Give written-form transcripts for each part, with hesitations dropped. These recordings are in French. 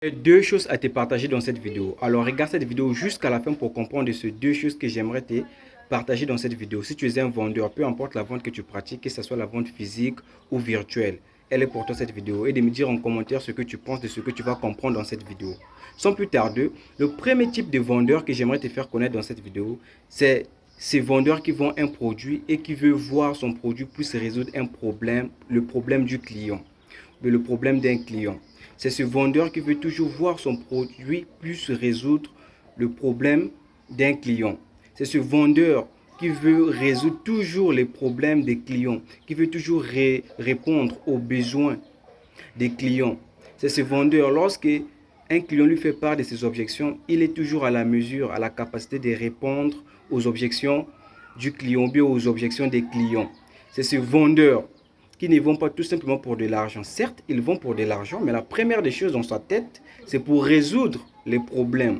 J'ai deux choses à te partager dans cette vidéo. Alors regarde cette vidéo jusqu'à la fin pour comprendre ces deux choses que j'aimerais te partager dans cette vidéo. Si tu es un vendeur, peu importe la vente que tu pratiques, que ce soit la vente physique ou virtuelle, elle est pour toi cette vidéo. Et de me dire en commentaire ce que tu penses de ce que tu vas comprendre dans cette vidéo. Sans plus tarder, le premier type de vendeur que j'aimerais te faire connaître dans cette vidéo, c'est ces vendeurs qui vendent un produit et qui veut voir son produit puisse résoudre un problème, le problème du client, le problème d'un client. C'est ce vendeur qui veut toujours voir son produit plus résoudre le problème d'un client. C'est ce vendeur qui veut résoudre toujours les problèmes des clients, qui veut toujours répondre aux besoins des clients. C'est ce vendeur, lorsque un client lui fait part de ses objections, il est toujours à la mesure, à la capacité de répondre aux objections du client, bien aux objections des clients. C'est ce vendeur qui ne vont pas tout simplement pour de l'argent. Certes, ils vont pour de l'argent, mais la première des choses dans sa tête, c'est pour résoudre les problèmes.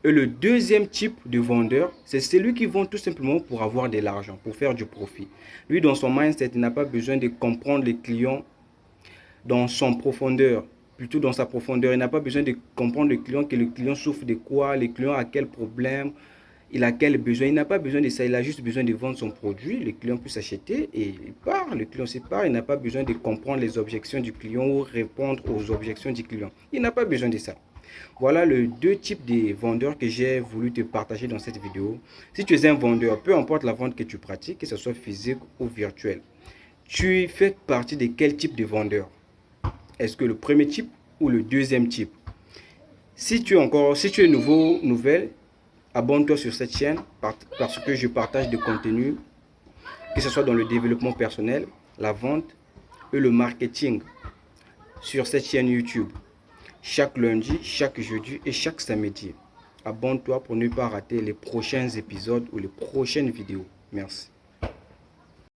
Et le deuxième type de vendeur, c'est celui qui vend tout simplement pour avoir de l'argent, pour faire du profit. Lui, dans son mindset, il n'a pas besoin de comprendre les clients dans son profondeur, plutôt dans sa profondeur. Il n'a pas besoin de comprendre le client, que le client souffre de quoi, le client a quel problème, il a quel besoin. Il n'a pas besoin de ça, il a juste besoin de vendre son produit, le client peut s'acheter et il part, le client se part. Il n'a pas besoin de comprendre les objections du client ou répondre aux objections du client. Il n'a pas besoin de ça. Voilà les deux types de vendeurs que j'ai voulu te partager dans cette vidéo. Si tu es un vendeur, peu importe la vente que tu pratiques, que ce soit physique ou virtuelle, tu fais partie de quel type de vendeur? Est-ce que le premier type ou le deuxième type? Si tu es nouvelle, abonne-toi sur cette chaîne parce que je partage des contenus, que ce soit dans le développement personnel, la vente et le marketing sur cette chaîne YouTube. Chaque lundi, chaque jeudi et chaque samedi. Abonne-toi pour ne pas rater les prochains épisodes ou les prochaines vidéos. Merci.